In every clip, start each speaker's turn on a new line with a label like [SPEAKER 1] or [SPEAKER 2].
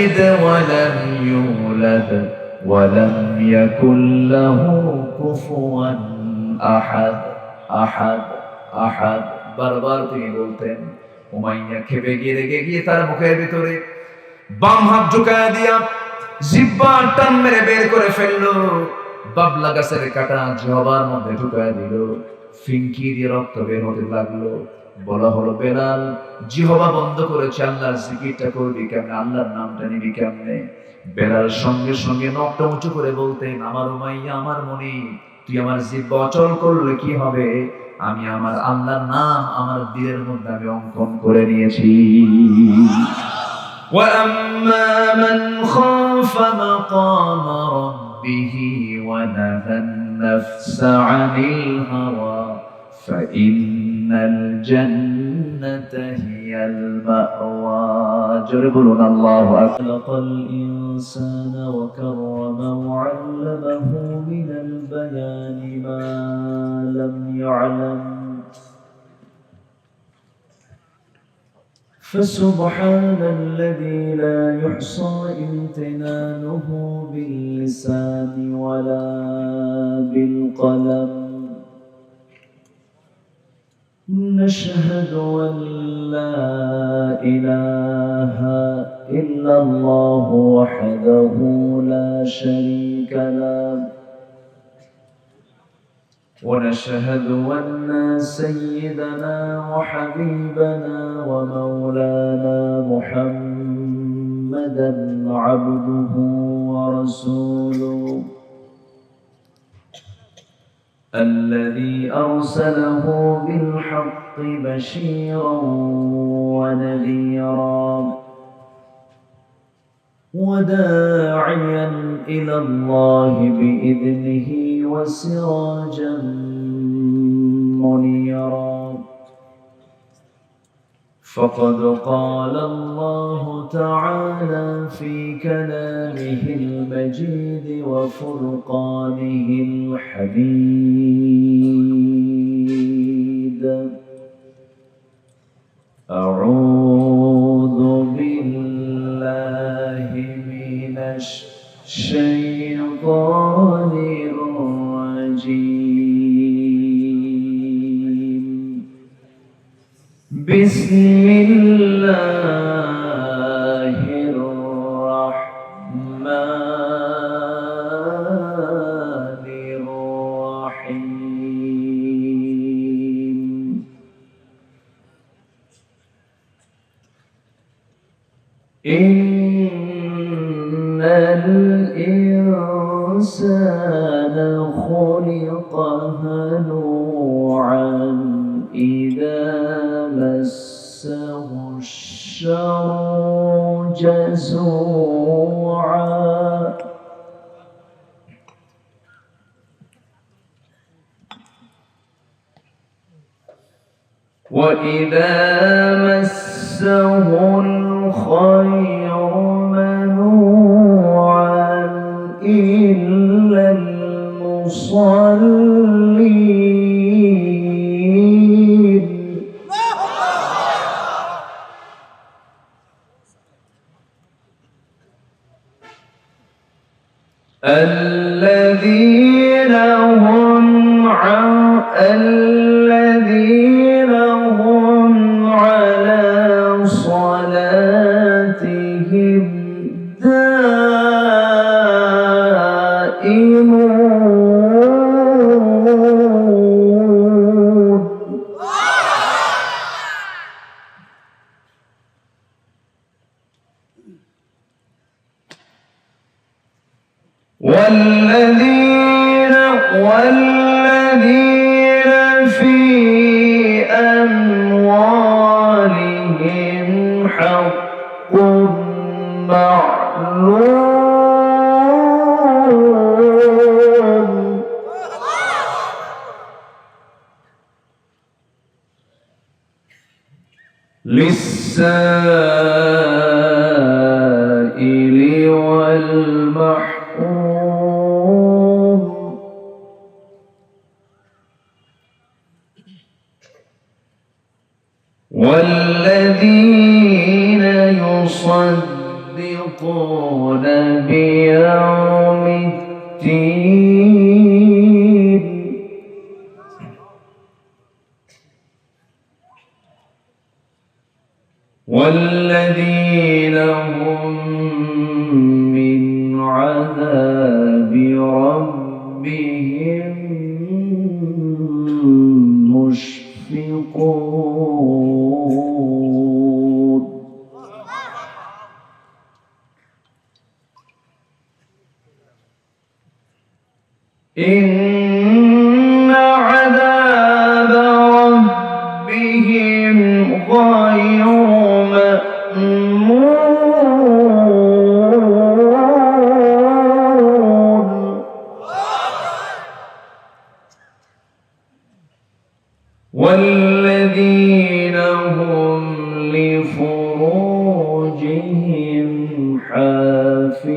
[SPEAKER 1] يلد ولم يولد ولم يكن له كفوا أحد أحد أحد বারবার তিনি বলতেন। উমাইয়া খেপে গিয়ে রেগে গিয়ে তার মুখের ভিতরে বাম হাত ঢুকায় দিয়া জিহ্বা টান মেরে বের করে ফেললো। বাবলা গাছের কাটা জিহ্বার মধ্যে ঢুকায় দিল, ফিনকি দিয়ে রক্ত বের হতে লাগলো। বলা হলো, বেলাল জিহ্বা বন্ধ করেছে, আল্লাহর জিকিরটা করবি কেমনে, আল্লাহর নামটা নিবি কেমনে? বেলাল সঙ্গে সঙ্গে নখটা উঁচু করে বলতেন, আমার উমাইয়া, আমার মনি, তুই আমার জিহ্বা অচল করলে কি হবে? আমি আমার আল্লাহর নাম আমার দিলের মধ্যে আমি অঙ্কন করে নিয়েছি। وَأَمَّا مَنْ خَافَ مَقَامَ رَبِّهِ وَنَهَى النَّفْسَ عَنِ الْهَوَى فَإِنَّ الْجَنَّةَ هِيَ الْمَأْوَى جربنا الله خلق الإنسان وكرمه وعلمه من البيان ما لم يعلم فسبحان الذي لا يحصى امتنانه باللسان ولا بالقلم نشهد أن لا إله إلا الله وحده لا شريك له ونشهد أن سيدنا وحبيبنا ومولانا محمدا عبده ورسوله الذي أرسله بالحق بشيرا ونذيرا وداعيا إلى الله بإذنه وسراجا منيرا فقد قال الله تعالى في كلامه المجيد وفرقانه الحميد أعوذ بالله من الشيطان الرجيم بسم الله الرحمن الرحيم إن الإنسان خلق هلوعا إذا مسه الشر جزوعا وإذا مسه الخير منوعا إلا المصلين الذين هم على صلاتهم دائمون والذين في أموالهم حق معلوم للسائل والمحروم والذين يصدقون بيوم الدين والذين هم من عذاب ربهم مشفقون إن عذاب ربهم غير مأمون والذين هم لفروجهم حافظون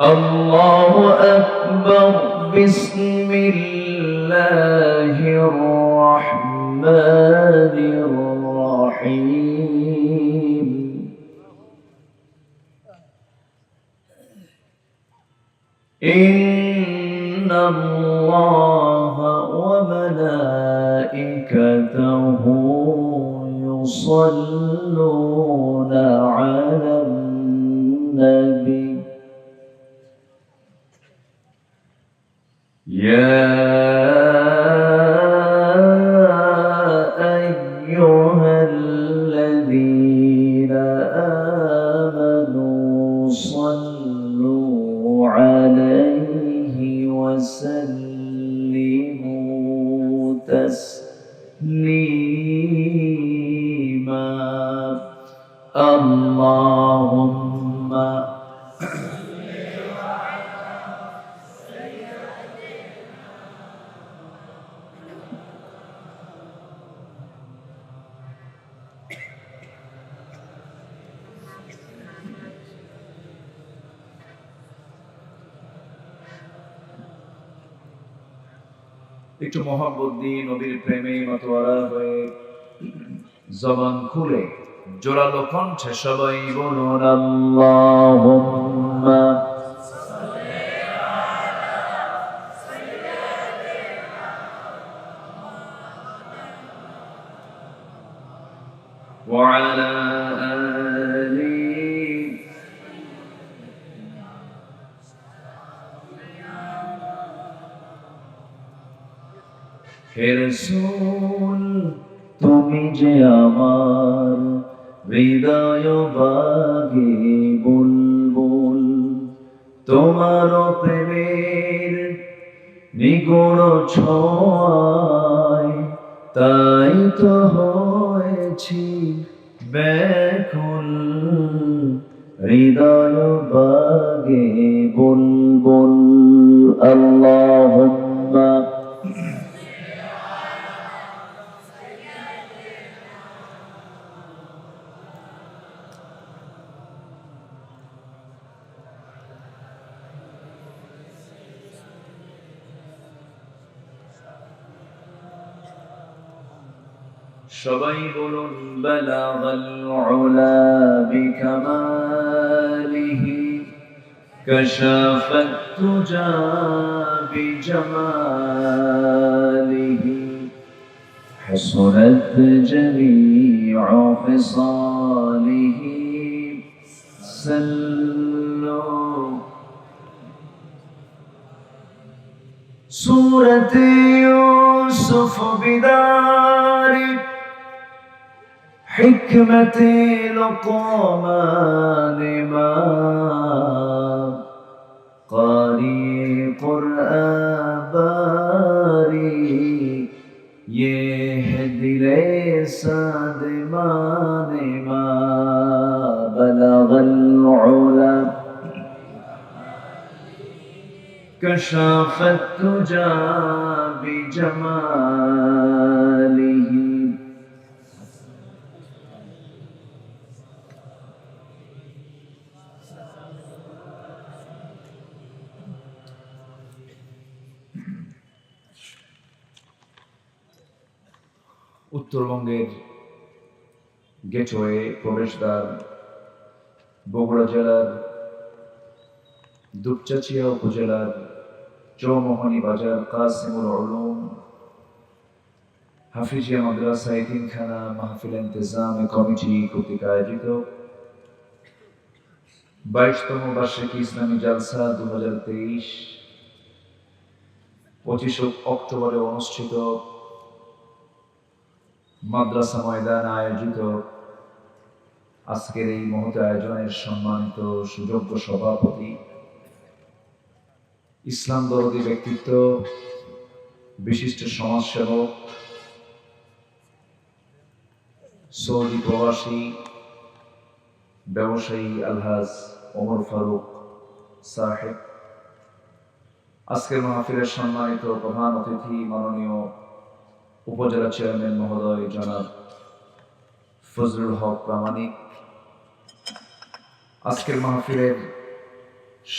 [SPEAKER 1] الله أكبر بسم الله الرحمن الرحيم إن الله وملائكته يصلون على النبي يا أيها الذين آمنوا صلوا عليه وسلموا تسليما اللهم একটু মোহাম্মত দিয়ে নবীর প্রেমে মাতোয়ারা হয়ে জবান খুলে জোরালো কণ্ঠে সবাই বলুন আল্লাহুম্মা ওয়া আলা আলি হে রাসূল তুমি যে আমার হৃদয় বাগে বুলবুল তোমার প্রেমের নিগুণ ছোঁয়ায় তাই তো হয়েছি ব্যাকুল হৃদয় বাগে বুলবুল আল্লাহুম্মা সবাই বলুন বালাগাল উলা বিকামালিহি কাশাফাত তুজা বিজামালিহি হাসনাত জামিউ ফিসালিহি সাল্লু সূরাত ইউসুফ বিদারি حكمة لقمان ما قارئ قرآن باري يهدي لسان مان ما بلغ العلا كشف الدجى بجماله উত্তরবঙ্গের গেটওয়ে প্রবেশদ্বার বগুড়া জেলার দুপচাচিয়া উপজেলার চৌমোহনী বাজার কাসিমুল উলুম হাফিজিয়া মাদ্রাসা এতিমখানা মাহফিল ইন্তেজামে কমিটি কর্তৃক আয়োজিত 22তম বার্ষিকী ইসলামী জালসা 2023 25 অক্টোবরে অনুষ্ঠিত মাদ্রাসা ময়দানে আয়োজিত আজকের এই মহৎ আয়োজনের সম্মানিত সুযোগ্য সভাপতি, ইসলাম দরদী ব্যক্তিত্ব, বিশিষ্ট সমাজসেবক, সৌদি প্রবাসী ব্যবসায়ী আলহাজ ওমর ফারুক সাহেব, আজকের মাহফিলের সম্মানিত প্রধান অতিথি মাননীয় উপজেলা চেয়ারম্যান মহোদয় জনাব ফজলুল হক প্রামাণিক, আজকের মাহফিলের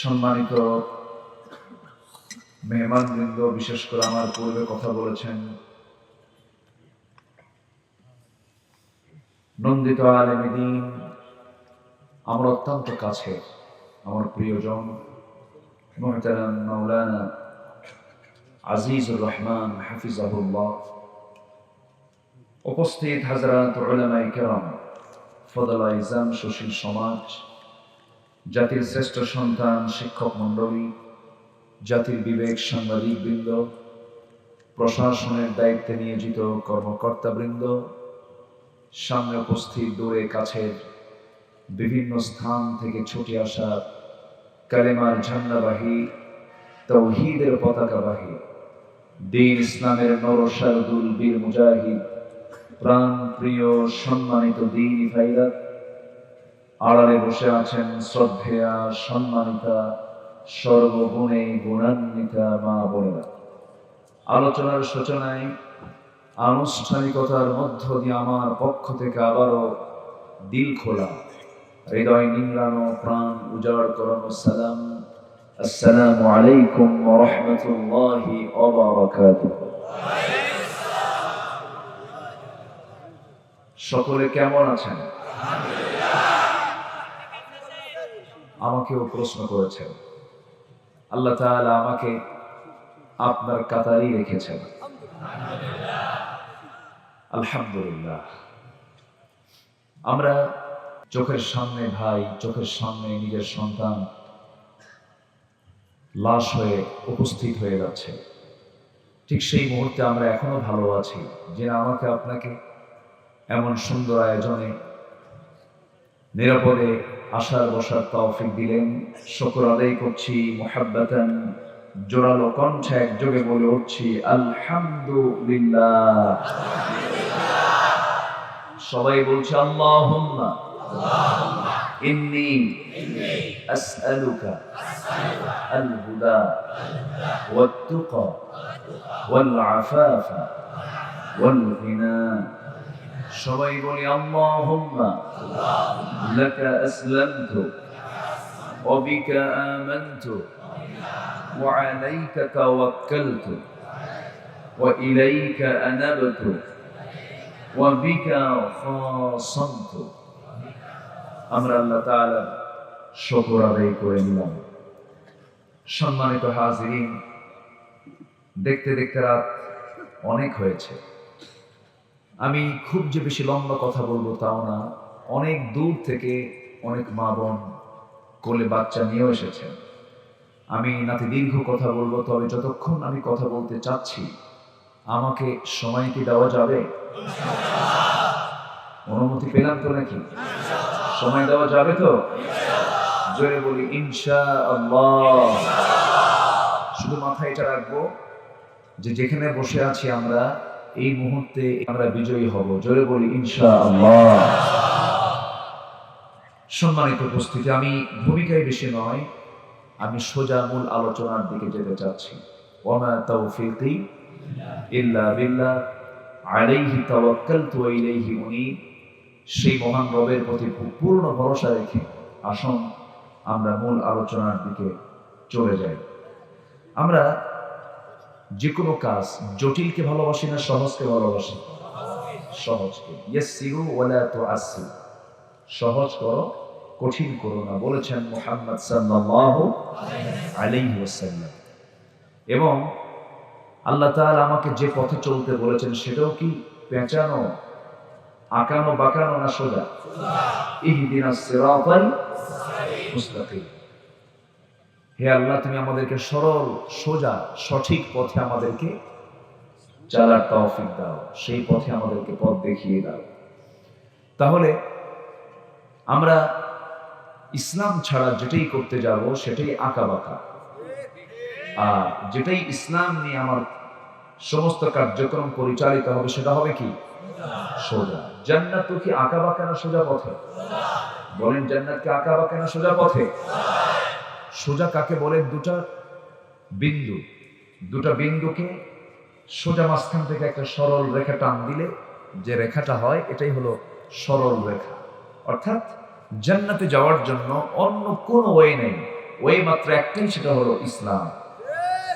[SPEAKER 1] সম্মানিত মেহমানবৃন্দ, বিশেষ করে আমার পূর্বে কথা বলেছেন নন্দিত আলেম দ্বীন, আমার অত্যন্ত কাছে, আমার প্রিয়জন মুহতারাম মাওলানা আজিজুর রহমান হাফিজাহুল্লাহ, উপস্থিত হাজরাত উলামায়ে কেরাম, ফদলা ইজাম, সুশীল সমাজ, জাতির শ্রেষ্ঠ সন্তান শিক্ষক মণ্ডলী, জাতির বিবেক সাংবাদিক বৃন্দ, প্রশাসনের দায়িত্বে নিয়োজিত কর্মকর্তা বৃন্দ, সামনে উপস্থিত দূরে কাছের বিভিন্ন স্থান থেকে ছুটে আসা কালেমার ঝান্ডাবাহী, তাওহীদের পতাকাবাহী, দ্বীন ইসলামের নরশারদুল বীর মুজাহিদ, প্রাণ প্রিয় সম্মানিত দ্বীনি ভাইরা, আড়ালে বসে আছেন শ্রদ্ধেয়া সম্মানিতা সর্বগুণে গুণান্বিতা মা বোনেরা। আলোচনার সূচনায় আনুষ্ঠানিকতার মধ্য দিয়ে আমার পক্ষ থেকে আবারও দিল খোলা, হৃদয় নিংড়ানো, প্রাণ উজাড় করানো সালাম, আসসালামু আলাইকুম ওয়া রাহমাতুল্লাহি ওয়া বারাকাতুহু। সকলে কেমন আছেন? আমাকেও প্রশ্ন করেছেন, আল্লাহ তাআলা আমাকে আপনার কাতারেই রেখেছেন, আলহামদুলিল্লাহ। আমরা চোখের সামনে ভাই, চোখের সামনে নিজের সন্তান লাশ হয়ে উপস্থিত হয়ে যাচ্ছে, ঠিক সেই মুহূর্তে আমরা এখনো ভালো আছি যে আমাকে আপনাকে এমন সুন্দর আয়োজনে নিরাপদে আসার বসার তৌফিক দিলেন। শুকর আদায় করছি, মুহাব্বাতান জোরালো কণ্ঠে একযোগে বলে উঠছি আলহামদুলিল্লাহ। সবাই বলছে আল্লাহুম্মা ইন্নী আসআলুকা আল হুদা ওয়াত তুকা ওয়াল আফাফা ওয়াল গিনা। সবাই বলি আল্লাহুম্মা লাকা আসলামতু ওয়া বিকা আমানতু ওয়া আলাইকা তাওয়াক্কালতু ওয়া ইলাইকা আনাবতু ওয়া বিকা খাসামতু। আমরা আল্লাহ তাআলার শুকর আদায় করে নিলাম। সম্মানিত হাজিরিন, দেখতে দেখতে রাত অনেক হয়েছে। আমি খুব যে বেশি লম্বা কথা বলবো তাও না, অনেক দূর থেকে অনেক মা বোন কোলে বাচ্চা নিয়েও এসেছেন। আমি নাতি দীর্ঘ কথা বলবো, তবে যতক্ষণ আমি কথা বলতে চাচ্ছি আমাকে সময় কি দেওয়া যাবে? অনুমতি পেলাম তো নাকি? সময় দেওয়া যাবে তো? জোরে বলি ইনশাআল্লাহ। শুধু মাথায় এটা রাখবো যে যেখানে বসে আছি আমরা এই মুহূর্তে আমরা বিজয়ী হব। জোরে বলি ইনশাআল্লাহ। সম্মানিত উপস্থিতি, আমি ভূমিকায় বেশি নয়, আমি সোজা মূল আলোচনার দিকে যেতে চাচ্ছি। ওয়ামা তাওফীকি ইল্লা বিল্লাহ আলাইহি তাওয়াক্কালতু ওয়া ইলাইহি উনীব। সেই মহান রবের প্রতি পূর্ণ ভরসা রেখে আসুন আমরা মূল আলোচনার দিকে চলে যাই। আমরা যে কোনো কাজ জটিলকে ভালোবাসি না সহজকে ভালোবাসি? সহজকে, ইয়াসসিরু ওয়ালা তুআসসিরু, সহজ করো কঠিন করো না, বলেছেন মুহাম্মদ সাল্লাল্লাহু আলাইহি ওয়াসাল্লাম। এবং আল্লাহ তাআলা আমাকে যে পথে চলতে বলেছেন সেটাও কি পেঁচানো, আঁকানো বাঁকানো না সোজা? ইহদিনাস সিরাতাল মুস্তাকিম। হে আল্লাহ, তুমি আমাদেরকে সরল সোজা সঠিক পথে আমাদেরকে চলার তৌফিক দাও, সেই পথে আমাদেরকে পথ দেখিয়ে দাও। তাহলে আমরা ইসলাম ছাড়া যেটাই করতে যাব সেটাই আঁকা বাঁকা, আর যেটাই ইসলাম নিয়ে আমার সমস্ত কার্যক্রম পরিচালিত হবে সেটা হবে কি? সোজা। জান্নাত কি আঁকা বাঁকা না সোজা পথে? বলেন, জান্নাত কি আঁকা বাঁকা না সোজা পথে? সোজা কাকে বলে? দুটা বিন্দুকে সোজা মাঝখান থেকে একটা সরল রেখা টান দিলে যে রেখাটা হয় এটাই হলো সরল রেখা। অর্থাৎ জান্নাতে যাওয়ার জন্য অন্য কোনো ওয়ে নেই, ওয়ে মাত্র একটাই, সেটা হলো ইসলাম।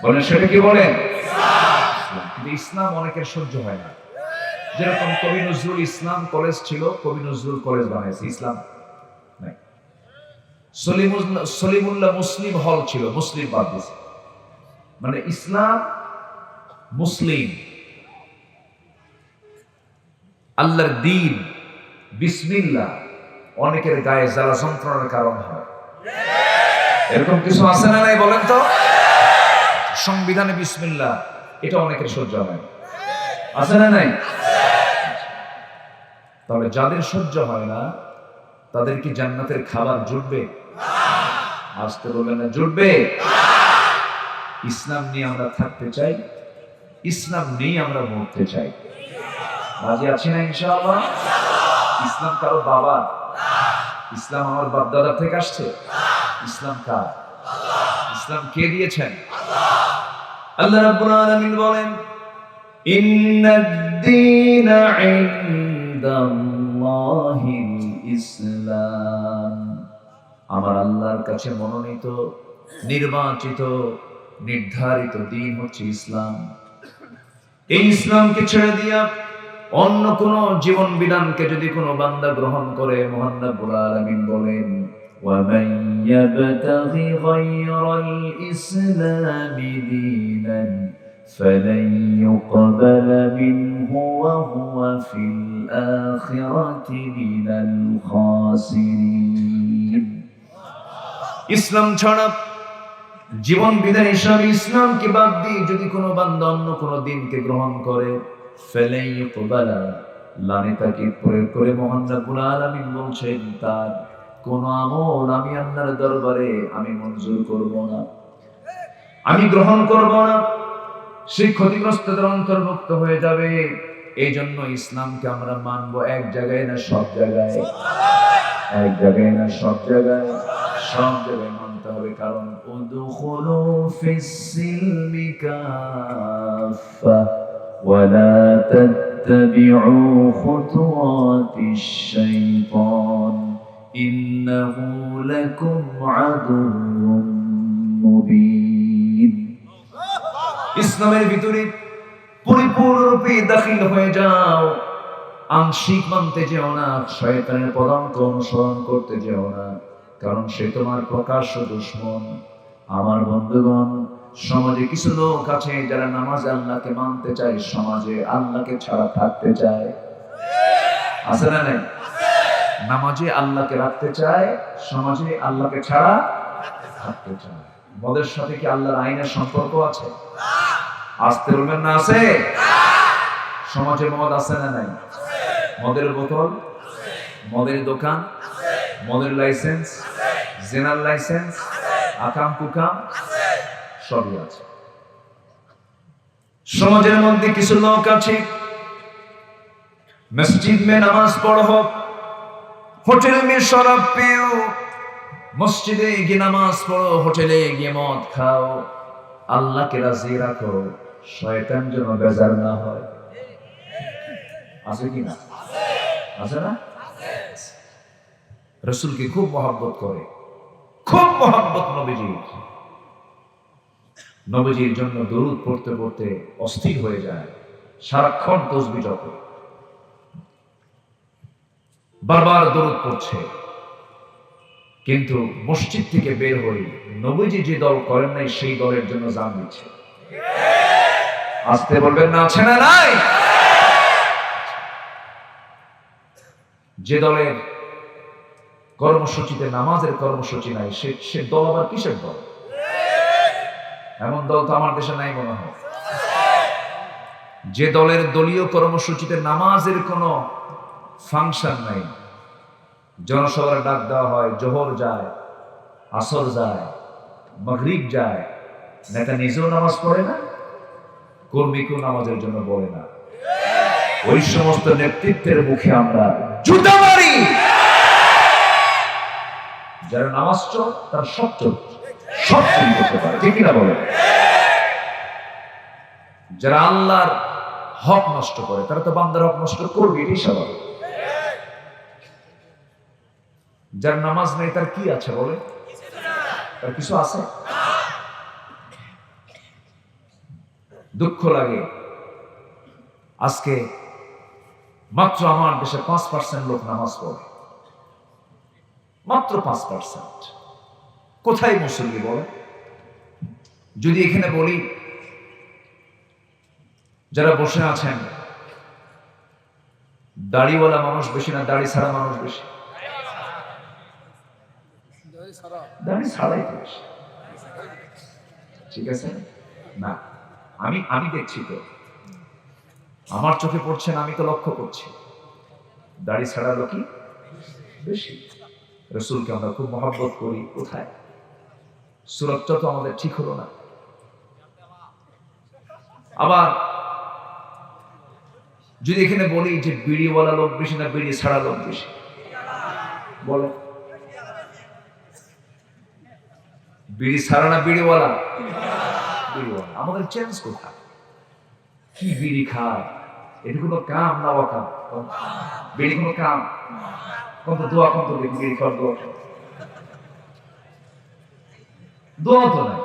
[SPEAKER 1] বলেন, সেটা কি? বলেন ইসলাম। কিন্তু ইসলাম অনেকের সহ্য হয় না। যেরকম কবি নজরুল ইসলাম কলেজ ছিল, কবি নজরুল কলেজ বানাইছে, ইসলাম নাই। সলিমুল্লাহ মুসলিম হল ছিল, মুসলিম বাদ দিয়েছে। মানে ইসলাম, মুসলিম, আল্লাহর দ্বীন, বিসমিল্লাহ অনেকের গায়ে জ্বালা যন্ত্রণার কারণ হয়। এরকম কিছু আছে না নাই? বলেন তো। সংবিধানে বিসমিল্লাহ, এটা অনেকের সহ্য হয়, আছে না নাই? তবে যাদের সহ্য হয় না তাদের কি জান্নাতের খাবার জুটবে? আসতে বলবেন না, জুটবে। ইসলাম নিয়ে আমরা থাকতে চাই, ইসলাম নিয়ে আমরা মরতে চাই। রাজি আছি না ইনশাআল্লাহ? ইসলাম কারো বাবা, ইসলাম আমার বাপ দাদা থেকে আসছে। ইসলাম কার? ইসলাম কে দিয়েছেন? আল্লাহ রাব্বুল আলামিন বলেন, ইন্নাদ-দীনা ইনদাল্লাহিল ইসলাম। আমার আল্লাহর কাছে মনোনীত, নির্বাচিত, নির্ধারিত দ্বীন হচ্ছে ইসলাম। এই ইসলামকে ছেড়ে দিয়া অন্য কোন জীবন বিধানকে যদি কোনো বান্দা গ্রহণ করে, মহান রব্বুল আলামিন বলেন, وَمَن يَبْتَغِ غَيْرَ الْإِسْلَامِ دِينًا فَلَن يُقْبَلَ مِنْهُ وَهُوَ فِي الْآخِرَةِ مِنَ الْخَاسِرِينَ। ইসলাম ছাড়া জীবন বিধান হিসাবে ইসলামকে বাদ দিয়ে যদি কোনো বান্দা অন্য কোনো দিনকে গ্রহণ করে, ফেলেই ইউকবালা, লানে তাকে প্রয়োগ করে মহান রব্বুল আলামিন বলছেন তার কোন আমল আমি আল্লাহর দরবারে আমি মঞ্জুর করব না, আমি গ্রহণ করব না, সেই ক্ষতিগ্রস্তদের অন্তর্ভুক্ত হয়ে যাবে। এই জন্য ইসলামকে আমরা মানব এক জায়গায় না সব জায়গায়, এক জায়গায় না সব জায়গায়, সব জায়গায় মানতে হবে। কারণ উদখুলু ফিস সিলমি কাফা ওয়ালা তাত্তাবিউ খুতুওয়াতিশ শাইতান ইন্নাহু লাকুম আদুউম মুবিন। ইসলামের ভিতরে পরিপূর্ণরূপে দাখিল হয়ে যাও, আংশিক মানতে যেও না, শয়তানের পদাঙ্ক অনুসরণ করতে যেও না, কারণ সে তোমার প্রকাশ্য দুশমন। আমার বন্ধুগণ, সমাজে কিছু লোক আছে যারা নামাজে আল্লাহকে মানতে চায়, সমাজে আল্লাহকে ছাড়া থাকতে চায়, আছে না নাই? নামাজে আল্লাহকে রাখতে চায়, সমাজে আল্লাহকে ছাড়া থাকতে চায়। মদের সাথে কি আল্লাহর আইনের সম্পর্ক আছে? আসতে বলবেন না, আছে? সমাজে মদ আছে না নাই? মদের বোতল, মদের দোকান, মদের লাইসেন্স, জেনার লাইসেন্স, আকাম কুকাম সবই আছে। সমাজের মধ্যে কিছু লোক আছে মসজিদ মে নামাজ পড়ো, হোটেল মে শরাব পিও, মসজিদে গিয়ে নামাজ পড়ো, হোটেলে গিয়ে মদ খাও, আল্লাহকে রাজি রাখো, শয়তান যেন বেজার না হয়। আছে কি না? আছে না? রাসূলকে খুব মহব্বত করে, খুব মহব্বত নবীজির জন্য দরুদ পড়তে পড়তে অস্থির হয়ে যায়, সারাক্ষণ তাসবিহ জপে। বারবার দরুদ পড়ছে, কিন্তু মসজিদ থেকে বের হয়ে নবীজি যে দল করেন নাই সেই দলের জন্য জান দিচ্ছে। আসতে বলবেন না, আছে না নাই? যে দলের কর্মসূচিতে নামাজের কর্মসূচি নাই সে দল আবার কিসের দল? এমন দল তো আমার দেশে নাই মনে হয়। যে দলের দলীয় কর্মসূচিতে নামাজের কোনো ফাংশন নাই, জনসভার ডাক দেওয়া হয়, জোহর যায়, আসর যায়, মাগরিব যায়, নেতা নিজেও নামাজ পড়ে না, কর্মীকেও নামাজের জন্য বলে না, ওই সমস্ত নেতৃত্বের মুখে আমরা জুতা মারি। যারা নামাজ চোর তার সব চোর, সব চুরি করতে পারে, ঠিক কিনা বলে? যারা আল্লাহর হক নষ্ট করে তারা তো বান্দার হক নষ্ট করবে, এটাই স্বাভাবিক। যার নামাজ নেই তার কি আছে বলে? তার কিছু আছে? দুঃখ লাগে, আজকে মাত্র আমার দেশে 5% লোক নামাজ পড়ে, মাত্র 5%। কোথায় মুসল্লি বলে? যদি এখানে বলি যারা বসে আছেন, দাড়িওয়ালা মানুষ বেশি না দাড়ি ছাড়া মানুষ বেশি? দাড়ি ছাড়াই তো বেশি, ঠিক আছে না? আমি দেখছি তো, আমার চোখে পড়ছে না, আমি তো লক্ষ্য করছি দাড়ি ছাড়া লোকই বেশি। রাসূলকে আমরা খুব মহব্বত করি, কোথায়? সুরতটা তো আমাদের ঠিক হলো না। আবার যদি এখানে বলি যে বিড়িওয়ালা লোক বেশি না বিড়ি ছাড়া লোক বেশি বলো? বিড়ি ছাড়া না বিড়িওয়ালা? বিড়িওয়ালা। আমাদের চেঞ্জ কোথায়? কি বিড়ি খায়? এটা কোনো কাম না ওয়াকাম? বিড়ি কোনো কাম? কত দোয়া, কত দেখি বিড়ি খাওয়ার দোয়া, দোয়া তো নাই।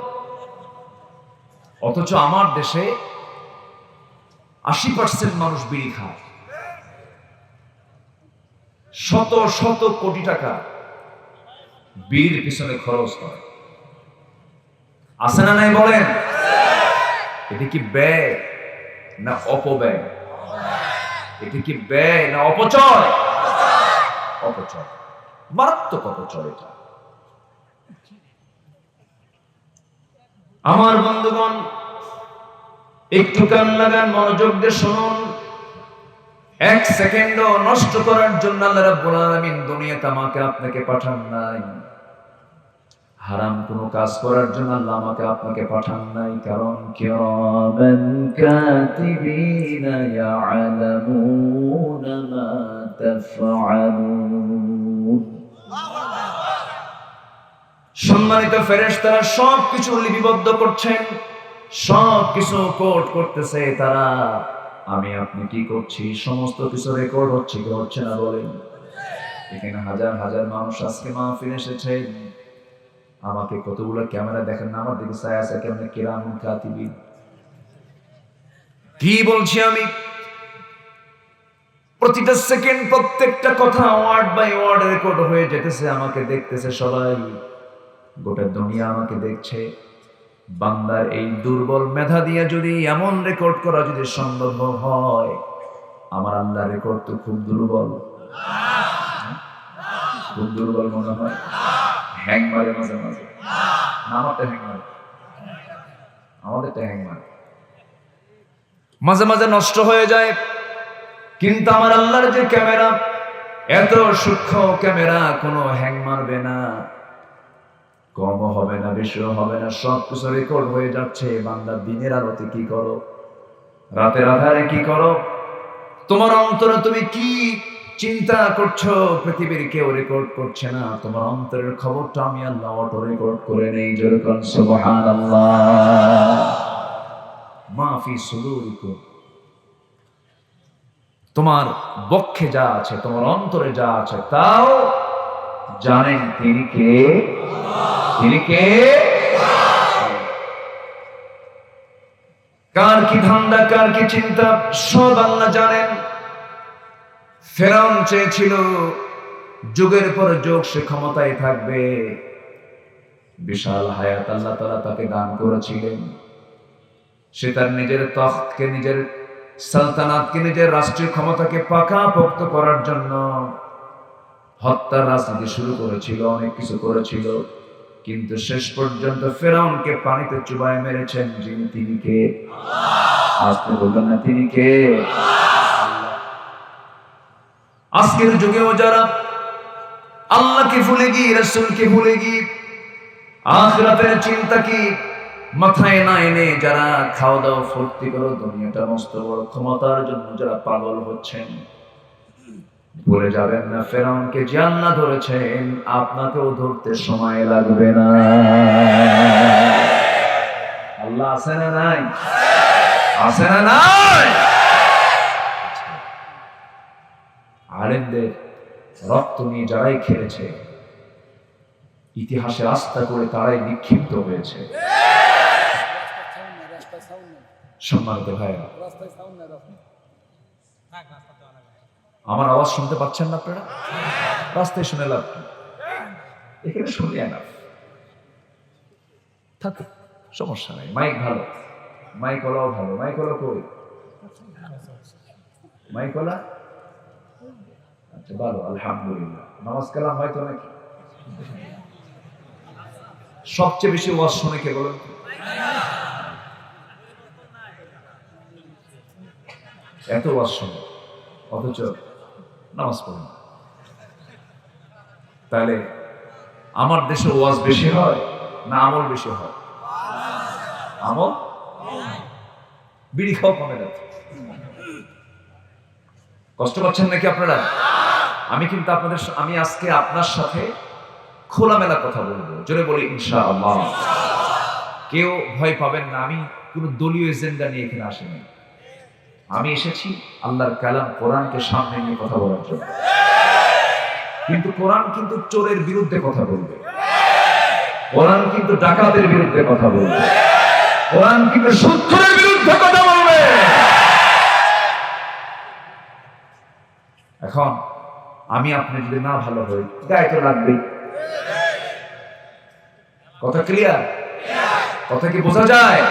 [SPEAKER 1] অথচ আমার দেশে 80% মানুষ বিড়ি খায়, শত শত কোটি টাকা বিড়ির পিছনে খরচ করে। আছে না নাই বলেন? এটা কি ব্যয় না অপব্যয়? এটা কি ব্যয় না অপচয়? অপচয়, মারাত্মক অপচয় এটা। আমার বন্ধুগণ, একটু কান লাগান, মনোযোগ দিয়ে শুনুন। এক সেকেন্ডও নষ্ট করার জন্য আল্লাহ রাব্বুল আলামিন দুনিয়াতে আমাকে আপনাকে পাঠান নাই। হারাম কোনো কাজ করার জন্য আল্লাহ আমাকে আপনাকে পাঠান নাই। কারণ কিরামান কাতিবিনা ইয়ালামুনা মা তাফআলুন। সম্মানিত ফেরেশতারা সবকিছু লিপিবদ্ধ করছেন, সবকিছু কোড করতেছে তারা। আমি আপনি কি করছি সমস্ত কিছু রেকর্ড হচ্ছে কি হচ্ছে না বলেন? এখানে হাজার হাজার মানুষ আজকে মাহফিলে এসেছে, আমাকে কতগুলো ক্যামেরা দেখেন না, আমার দিকে ছায়া আছে কেমন কিরামান কাতিবিন। কি বলছি আমি? প্রতিটা সেকেন্ড প্রত্যেকটা কথা ওয়ার্ড বাই ওয়ার্ড রেকর্ড হয়ে যেতেছে, আমাকে দেখতেছে সবাই, গোটা দুনিয়া আমাকে দেখছে। বান্দার এই দুর্বল মেধা দিয়ে যদি এমন রেকর্ড করা যদি সম্ভব হয়, আমার আল্লাহ রেকর্ড তো খুব দুর্বল, খুব দুর্বল মনে হয়। হ্যাং মারে মাঝে মাঝে, আমারটা হ্যাং মারে, আমাদেরটা হ্যাং মারে, মাঝে মাঝে নষ্ট হয়ে যায়। কিন্তু আমার আল্লাহর যে ক্যামেরা, এত সূক্ষ্ম ক্যামেরা, কোনো হ্যাং মারবে না, কমও হবে না বেশিও হবে না, সবকিছু রেকর্ড হয়ে যাচ্ছে। বান্দা দিনের আলোতে কি করো, রাতের আধারে কি করো, তোমার অন্তরে তুমি কি চিন্তা করছো, পৃথিবীর কেউ রেকর্ড করছে না। তোমার অন্তরের খবরটা আমি আল্লাহ অটো রেকর্ড করে নেই। যেরকম সুবহানাল্লাহ, মা ফি সুদুরিকুম, তোমার বক্ষে যা আছে, তোমার অন্তরে যা আছে, তাও জানেন তিনি কে? তিনি কে? কার কি ধান্দা, কার কি চিন্তা, সব আল্লাহ জানেন। ফেরাউন চেয়েছিল যুগের পর যুগ সে ক্ষমতায় থাকবে। বিশাল হায়াত আল্লাহ তাআলা তাকে দান করেছিলেন। সে তার নিজের তখতকে, নিজের সালতানাতকে, নিজের রাষ্ট্রীয় ক্ষমতাকে পাকাপোক্ত করার জন্য হত্যার রাজনীতি শুরু করেছিল, অনেক কিছু করেছিল, কিন্তু শেষ পর্যন্ত ফেরাউনকে পানিতে চুবায় মেরেছেন যিনি, তিনি কে? আজকে বলবেন না তিনি কে? আজকের যুগেও যারা আল্লাহকে ভুলে গিয়ে, রাসূলকে ভুলে গিয়ে, আখিরাতের চিন্তা কি মাথায় না এনে যারা খাওয়া দাওয়া ফুর্তি করো, দুনিয়াটা মস্ত বড় ক্ষমতার জন্য যারা পাগল হচ্ছেন, ভুলে যাবেন না ফেরাউনকে যে আল্লাহ ধরেছেন আপনাকেও ধরতে সময় লাগবে না। আল্লাহ আছে না নাই? আছে না নাই? আলেমদের রক্ত নিয়ে যারাই খেলেছে, ইতিহাসে আস্থা করে তারাই নিক্ষিপ্ত হয়েছে। সম্মানিত ভাইরা, আমার আওয়াজ শুনতে পাচ্ছেন না আপনারা? রাস্তায় শুনে লাভ কি? এখানে শুনিয়ে না থাকুক, সমস্যা নাই। মাইক ভালো, মাইক ওলাও ভালো। মাইক ওলা কই? মাইক ওলা? আচ্ছা ভালো, আলহামদুলিল্লাহ। নামাজ কালাম হয়তো নাকি? সবচেয়ে বেশি ওয়াজ শুনে কে বলেন? এত ওয়াজ শুনে অথচ নামাজ পড়ে না। তাহলে আমার দেশে ওয়াজ বেশি হয় না আমল বেশি হয়? আমল। বিড়ি খাওয়া কমে যাচ্ছে। কষ্ট পাচ্ছেন নাকি আপনারা? আমি আজকে আপনার সাথে খোলামেলা কথা বলবো। জোরে বলি ইনশাআল্লাহ। কেউ ভয় পাবেন না। আমি কোনো দলীয় এজেন্ডা নিয়ে এখানে আসিনি। আমি এসেছি আল্লাহর কালাম কোরআনকে সামনে নিয়ে কথা বলার জন্য। কিন্তু কোরআন কিন্তু চোরের বিরুদ্ধে কথা বলবে, কোরআন কিন্তু ডাকাতের বিরুদ্ধে কথা বলবে, কোরআন কিন্তু সুৎখোরের বিরুদ্ধে কথা বলবে। এখন আমি আপনি যদি না ভালো হই, গায়ে তো লাগবেই। কথা ক্লিয়ার? কথা কি বোঝা যায়?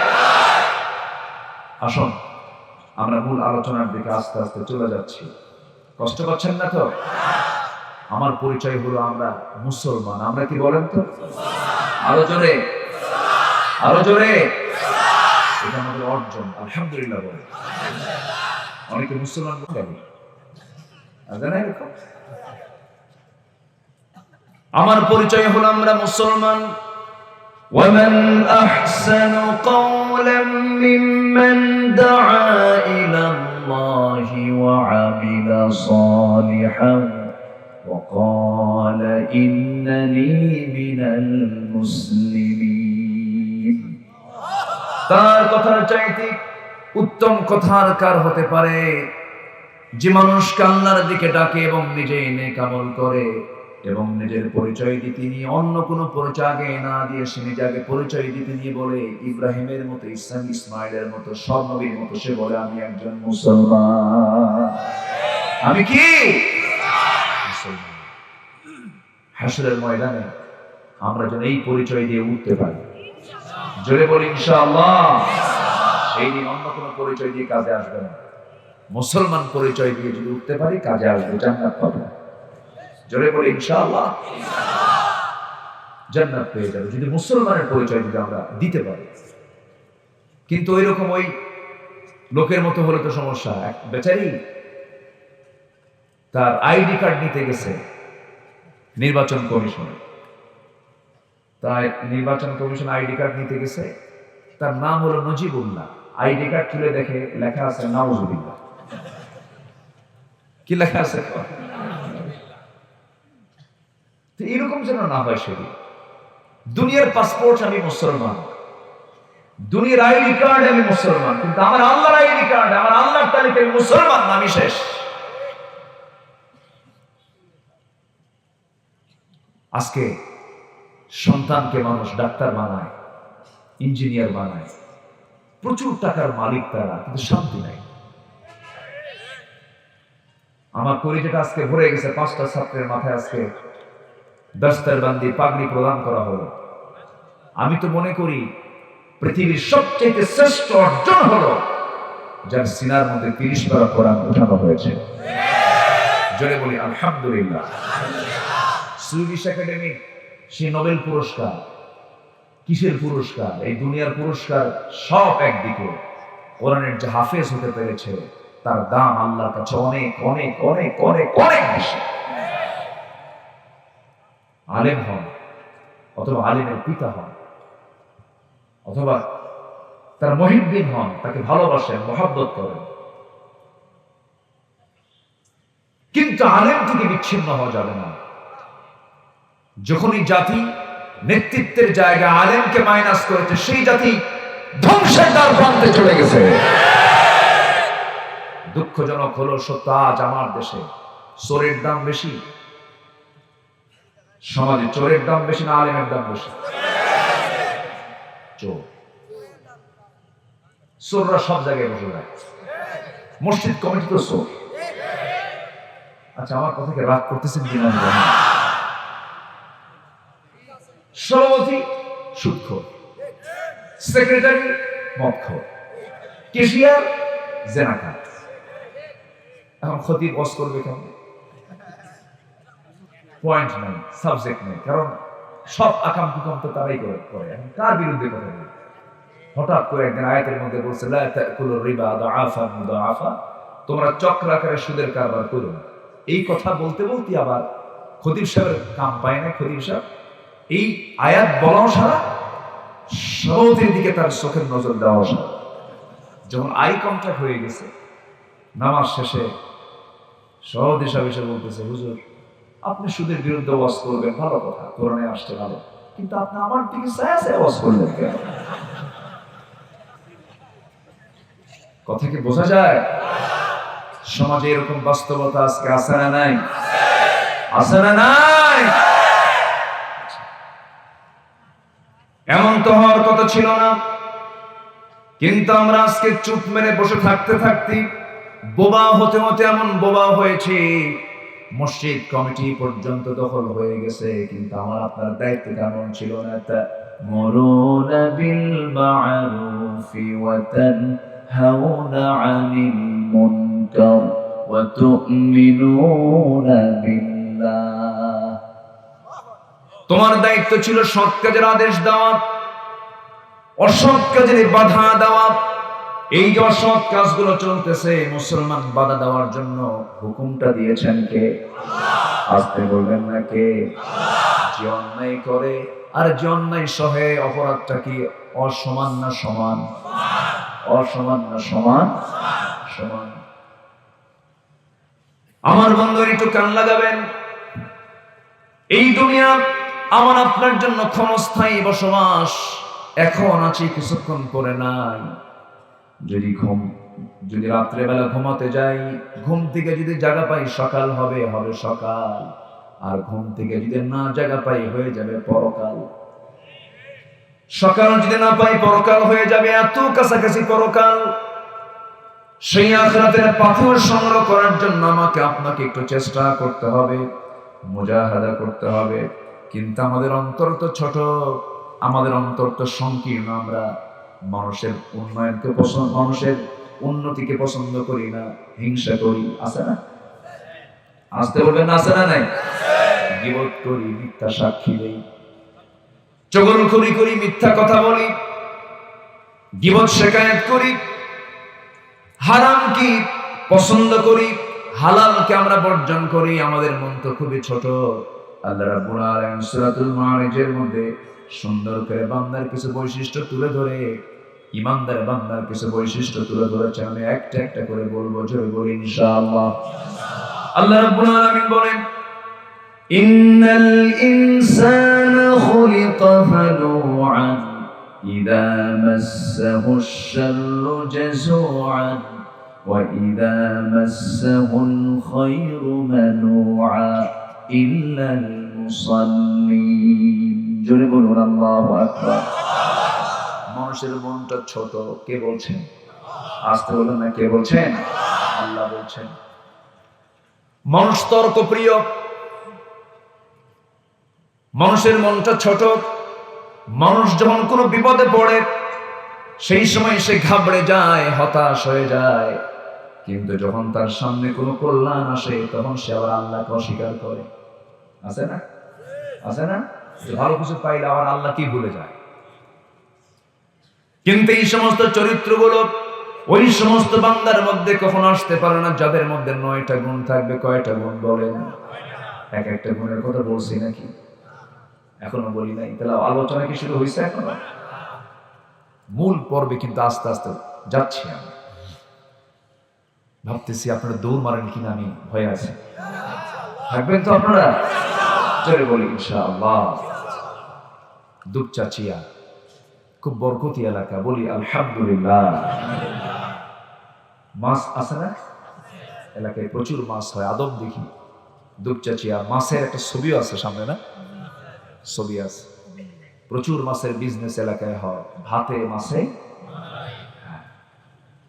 [SPEAKER 1] আসুন আমরা মূল আলোচনার দিকে আস্তে আস্তে চলে যাচ্ছি। কষ্ট পাচ্ছেন না তো? আমার পরিচয় হলো আমরা মুসলমান। আমরা কি বলেন তো? আরো জোরে, আরো জোরে। এটা আমাদের অর্জন, আলহামদুলিল্লাহ বলে। অনেকে মুসলমান বলে আমার পরিচয় হলো আমরা মুসলমান। ومن أحسن قولا ممن دعا إلى الله وعمل صالحا وقال إنني من المسلمين। তার কথার চাইতে উত্তম কথার কার হতে পারে যে মানুষ আল্লাহর দিকে ডাকে এবং নিজে নেক আমল করে এবং নিজের পরিচয় দিতে নিয়ে অন্য কোনো পরিচয় আগে না দিয়ে সে নিজে আগে পরিচয় দিতে নিয়ে বলে ইব্রাহিমের মতো, ইসমাইলের মতো, সব নবীর মতো সে বলে আমি একজন মুসলমান। আমি কি মুসলমান? হাসরের ময়দানে আমরা যেন এই পরিচয় দিয়ে উঠতে পারি। জোরে বলি ইনশাআল্লাহ। সেই দিন অন্য কোনো পরিচয় দিয়ে কাজে আসবে না। মুসলমান পরিচয় দিয়ে যদি উঠতে পারি কাজে আসবে, জান্নাত পাবো। জোরে বলি ইনশাআল্লাহ। জান্নাত পেয়ে যাবে যদি মুসলমানের পরিচয় যদি আমরা দিতে পারি। কিন্তু ওই রকম ওই লোকের মতো হলে তো সমস্যা। এক বেচারি তার আইডি কার্ড নিতে গেছে নির্বাচন কমিশনে। তাই নির্বাচন কমিশন আইডি কার্ড নিতে গেছে, তার নাম হলো নজিবুল্লাহ। আইডি কার্ড তুলে দেখে লেখা আছে নাউজুবিল্লাহ। কি লেখা আছে? এরকম যেন না হয়। সেদিন দুনিয়ার পাসপোর্ট আমি মুসলমান, দুনিয়ার আইডি কার্ড আমি মুসলমান, কিন্তু আমার আল্লাহর আইডি কার্ড, আমার আল্লাহর তালিকায় মুসলমান আমি শেষ। আজকে সন্তানকে মানুষ ডাক্তার বানায়, ইঞ্জিনিয়ার বানায়, প্রচুর টাকার মালিক তারা, কিন্তু শান্তি নাই। আমার কলিজাটা আজকে ভরে গেছে। 5টা ছাত্রের মাথায় আজকে দস্তরবন্দি পাগড়ি প্রদান করা হলো। আমি তো মনে করি পৃথিবীর সবচেয়ে শ্রেষ্ঠ অর্জন হলো যার সিনার মধ্যে 30 পারা কোরআন উঠানো হয়েছে। জোরে বলি আলহামদুলিল্লাহ। সুইডিশ একাডেমি সে নোবেল পুরস্কার, কিসের পুরস্কার? এই দুনিয়ার পুরস্কার সব একদিকে, কোরআনের যে হাফেজ হতে পেরেছে তার দাম আল্লাহর কাছে অনেক অনেক অনেক অনেক অনেক বেশি। আলেম হন অথবা আলেমের পিতা হন অথবা তার মুহিব্বিন হন, তাকে ভালোবাসেন, মহব্বত করেন, কিন্তু আলেম থেকে বিচ্ছিন্ন হওয়া যাবে না। যখনই জাতি নেতৃত্বের জায়গায় আলেমকে মাইনাস করেছে, সেই জাতি ধ্বংসের দ্বার প্রান্তে চলে গেছে। দুঃখজনক হলো সত্য, আজ আমার দেশে চোরের দাম বেশি, সমাজে চোরের দাম বেশি না আলেমের দাম বেশি? চোররা সব জায়গায় বসে যায়, মসজিদ কমিটি তো চোর। আচ্ছা, আমার কথাকে রাগ করতেছেন কিনা সভাপতি সুদখোর, সেক্রেটারি মদখোর, ক্যাশিয়ার জেনাকার। এখন খতিব বস করবে কেন? পয়েন্ট নেই, সাবজেক্ট নেই, কারণ সব আকাম কুকাম তো তারাই করে। এখন কার বিরুদ্ধে কথা বলবে? হঠাৎ করে একদিন আয়াতের মধ্যে বলছে লা তাকুলুর রিবা দাআফা মুদাআফা, তোমরা চক্র আকারে সুদের কারবার করো না। এই কথা বলতে বলতে আবার খতিব সাহেবের কাম পায় না। খতিব সাহেব এই আয়াত বলাও সারা, সভাপতির দিকে তার চোখের নজর দেওয়া সারা। যখন আই কন্ট্যাক্ট হয়ে গেছে, নামাজ শেষে সভাপতি সাহেব এসে বলতেছে, হুজুর আপনি সুদের বিরুদ্ধে ওয়াজ করবেন, ভালো কথা, কোরআনে আসছে ভালো, কিন্তু আপনি আমার দিকে চায় ওয়াজ করলেন কেন? কথা কি বোঝা যায়? সমাজে এরকম বাস্তবতা আজকে আছে না নাই? আছে না নাই? এমন তো হওয়ার কথা ছিল না, কিন্তু আমরা আজকে চুপ মেরে বসে থাকতে থাকতে বোবা হতে হতে এমন বোবা হয়েছে, মসজিদ কমিটি পর্যন্ত দখল হয়ে গেছে। কিন্তু আমার আপনার দায়িত্ব কেমন ছিল না? তা'মুরুনা বিল মা'রুফি ওয়া তানহাউনা আনিল মুনকার ওয়া তু'মিনুনা বিল্লাহ। তোমার দায়িত্ব ছিল সৎ কাজের আদেশ দেওয়া, অসৎ কাজের বাধা দেওয়া। এই যে অসৎ কাজগুলো চলতেছে, মুসলমান বাধা দেওয়ার জন্য হুকুমটা দিয়েছেন কে? আসতে বলবেন না কে? যে অন্যায় করে আর যে অন্যায় সহে, অপরাধটা কি অসমান না সমান? অসমান না সমান? সমান। আমার বন্ধুর একটু কান লাগাবেন, এই দুনিয়া আমার আপনার জন্য ক্ষণস্থায়ী বসবাস। এখন আছি, কিছুক্ষণ পরে নাই। যদি রাত্রে বেলা ঘুমাতে যাই, ঘুম থেকে যদি জায়গা পাই সকাল হবে সকাল, আর ঘুম থেকে যদি না জায়গা পাই হয়ে যাবে পরকাল। সকাল যদি না পাই পরকাল হয়ে যাবে, এত কাছাকাছি পরকাল। সেই আখিরাতের পাথর সংগ্রহ করার জন্য আমাকে আপনাকে একটু চেষ্টা করতে হবে, মুজাহাদা করতে হবে। কিন্তু আমাদের অন্তর তো ছোট, আমাদের অন্তর তো সংকীর্ণ। আমরা মানুষের উন্নয়নকে পছন্দ, মানুষের উন্নতিকে পছন্দ করি না, হিংসা করি। আছে না? আসতে বলবেন না, আছে না নাই? গীবত করি, মিথ্যা সাক্ষী দেই, চগলখড়ি করি, মিথ্যা কথা বলি, গীবত শিকায়েত করি, হারাম কি পছন্দ করি, হালালকে আমরা বর্জন করি। আমাদের মন তো খুবই ছোট। আল্লাহ রাব্বুল আলামিন সূরাতুল মাআরিজের মধ্যে সুন্দর করে বান্দার কিছু বৈশিষ্ট্য তুলে ধরে, ইমানদার বান্দার কিছু বৈশিষ্ট্য তুলে ধরেছেন। আমি একটা একটা করে বলবো, জোরে বলি ইনশাআল্লাহ। আল্লাহ রাব্বুল আলামিন বলেন, ইন্নাল ইনসানা খুলিকা হালুআন ইযা মাসসাহুশ শাররু জাযুআন ওয়া ইযা মাসসাহুল খায়রু মানুআ ইল্লাল মুসাল্লিন। জোরে বলুন আল্লাহু আকবার। মানুষের মনটা ছোট, কে বলছেন? আসতে বলুন না, কে বলছেন? আল্লাহ বলছেন।
[SPEAKER 2] মানুষ তর্ক প্রিয়, মানুষের মনটা ছোট। মানুষ যখন কোনো বিপদে পড়ে সেই সময় সে ঘাবড়ে যায়, হতাশ হয়ে যায়, কিন্তু যখন তার সামনে কোনো কল্যাণ আসে তখন সে আবার আল্লাহকে অস্বীকার করে। আছে না? আছে না? যে ভালো কিছু পাইলে আবার আল্লাহ কি ভুলে যায়। কিন্তু এই সমস্ত চরিত্রগুলো ওই সমস্ত বান্দার মধ্যে কখনো আসতে পারে না যাদের মধ্যে 9টা গুণ থাকবে। কয়টা গুণ বলেন? এক একটা গুণের কথা বলছি নাকি? এখনো বলি নাই। তাহলে আলোচনা কি শুরু হয়েছে এখনো? মূল পর্বে কিন্তু আস্তে আস্তে যাচ্ছি। আমি ভাবতেছি আপনারা দৌড় মারেন কিনা, আমি ভয়ে আছি। থাকবেন তো আপনারা? চলে বলি ইনশাআল্লাহ। দুপচাচিয়া খুব বরকতি এলাকা, বলি আলহামদুলিল্লাহ। মাছ আছে না এলাকায়? প্রচুর মাছ হয়, আদব দেখি। দুপচাচিয়া মাছের একটা ছবিও আছে সামনে, না? ছবি আছে। প্রচুর মাছের বিজনেস এলাকায় হয়, ভাতে মাছে।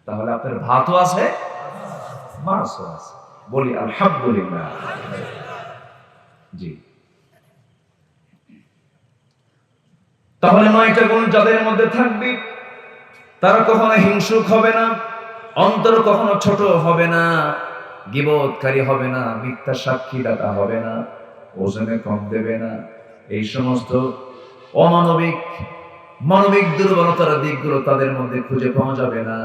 [SPEAKER 2] তাহলে আপনার ভাতও আছে, মাছও আছে, বলি আলহামদুলিল্লাহ। জি, তাহলে 9টা গুণ যাদের মধ্যে থাকবে তারা কখনো হিংসুক হবে না, অন্তর কখনো ছোট হবে না, গীবতকারী হবে না, মিথ্যা সাক্ষী দাতা হবে না, ওজনে কম দেবে না। এই সমস্ত মানবিক দুর্বলতার দিকগুলো তাদের মধ্যে খুঁজে পাওয়া যাবে না।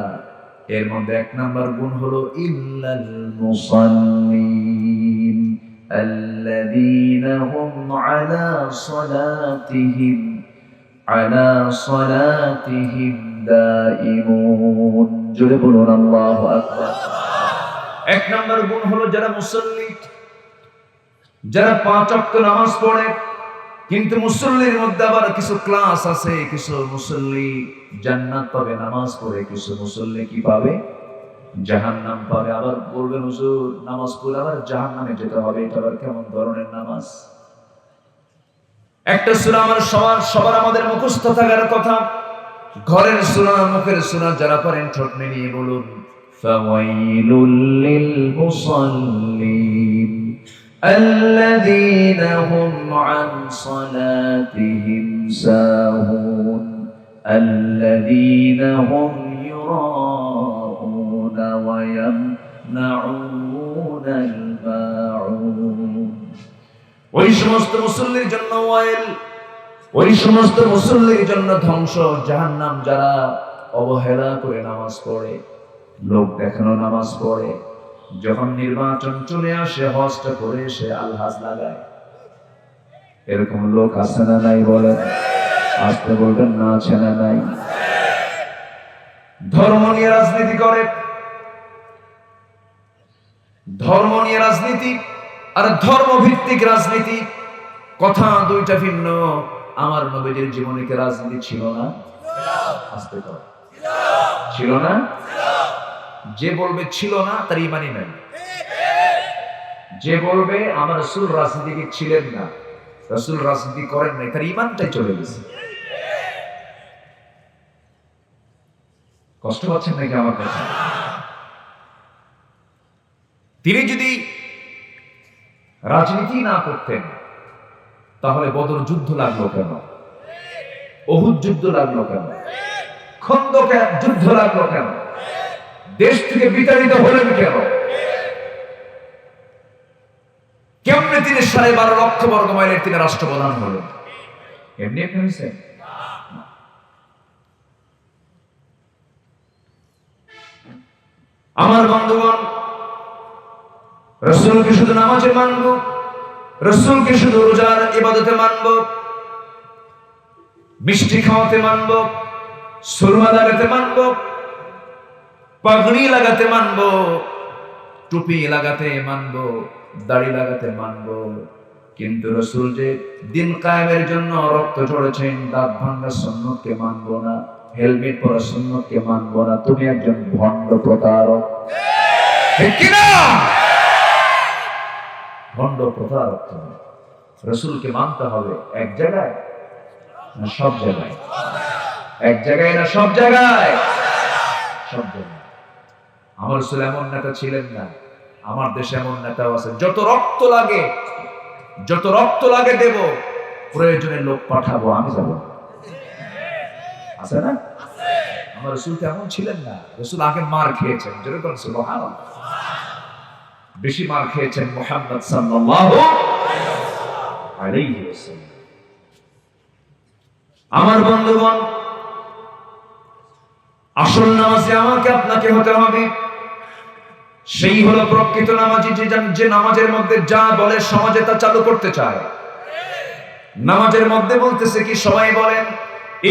[SPEAKER 2] এর মধ্যে 1 নাম্বার গুণ হলো ইল্লাল মুসাল্লিন আল্লাযীনা হুম আলা সালাতিহিম দাইমুন। জোরে বলুন আল্লাহু আকবার। 1 নাম্বার গুণ হলো যারা মুসল্লি, যারা 5 ওয়াক্ত নামাজ পড়ে। কিন্তু মুসল্লির মধ্যে আবার কিছু ক্লাস আছে। কিছু মুসল্লি জান্নাত পাবে নামাজ পড়ে, কিছু মুসল্লি কি পাবে? জাহান্নাম পাবে। আবার বলবেন হুজুর নামাজ পড়ে আবার জাহান্নামে যেতে হবে, এটা আবার কেমন ধরনের নামাজ? একটা সূরা আমার সবার আমাদের মুখস্থ থাকার কথা। ঘরের সূরা, মুখের সূরা যারা পারেন ঠোঁট মিলিয়ে বলুন ফাওয়াইলুল লিল মুসাল্লিন الذين هم عن صلاتهم ساهون الذين هم يراءون ويمنعون الماعون। ওই সমস্ত মুসল্লির জন্য ওয়াইল, ওই সমস্ত মুসল্লির জন্য ধ্বংস, জাহান্নাম। যারা অবহেলা করে নামাজ পড়ে, লোক দেখানো নামাজ পড়ে, যখন নির্বাচন চলে আসে হজটা করে সে আলহাজ লাগায়। এরকম লোক আছে না নাই? বলেন, আসতে বলবেন না, আছে না নাই? ধর্ম নিয়ে রাজনীতি করে, ধর্ম নিয়ে রাজনীতি আর ধর্মভিত্তিক রাজনীতি কথা দুইটা ভিন্ন। আমার নবীজির জীবনে কি রাজনীতি ছিল না? আসতে কর, ছিল না? যে বলবে ছিল না তার ঈমানই নাই। যে বলবে আমার রাসূল রাজনীতিবিদ ছিলেন না, রাসূল রাজনীতি করেন নাই, তার ঈমানটাই চলে গেছে। কষ্ট পাচ্ছেন নাকি আমার কাছে? তিনি যদি রাজনীতি না করতেন তাহলে বদর যুদ্ধ লাগলো কেন? উহুদ যুদ্ধ লাগলো কেন? খন্দক যুদ্ধ লাগলো কেন? দেশ থেকে বিতাড়িত হলেন কেন? কেমনে তিনি 12.5 লক্ষ বর্গ মাইলের তিনি রাষ্ট্রপ্রধান হলেন? এমনি একটা হয়েছে? আমার বন্ধুগণ, রাসূলকে শুধু নামাজে মানব, রাসূলকে শুধু রোজার ইবাদতে মানব, মিষ্টি খাওয়াতে মানব, সুরমা লাগাতে মানব, পাগড়ি লাগাতে মানব, টুপি লাগাতে মানব, দাড়ি লাগাতে মানব, কিন্তু রাসূল যে দিন কায়েমের জন্য রক্ত ঝরেছেন, দাঁত ভাঙা সুন্নতকে মানব না, হেলমেট পরা সুন্নতকে মানব না, তুমি একজন ভণ্ড প্রতারক। ঠিক কি না? ভণ্ড প্রতারক তুমি। রাসূলকে মানতে হবে এক জায়গায় না সব জায়গায়? এক জায়গায় না সব জায়গায়? সব জায়গায়। আমার রাসূল এমন নেতা ছিলেন না আমার দেশে এমন নেতাও আছে, যত রক্ত লাগে দেব, প্রয়োজনে লোক পাঠাবো, আমি যাব না। আছে না? আমার রাসূল তেমন ছিলেন না। রাসূল আগে মার খেয়েছেন, যেরকম সুবহানাল্লাহ, বেশি মার খেয়েছেন মুহাম্মদ সাল্লাল্লাহু আলাইহি ওয়াসাল্লাম। আমার বন্ধুগণ, আসল নামাজি আমাকে আপনাকে হতে হবে। সেই হলো প্রকৃত নামাজি, যে নামাজের মধ্যে যা বলে সমাজে তা চালু করতে চায়। নামাজের মধ্যে বলতেছে কি, সবাই বলেন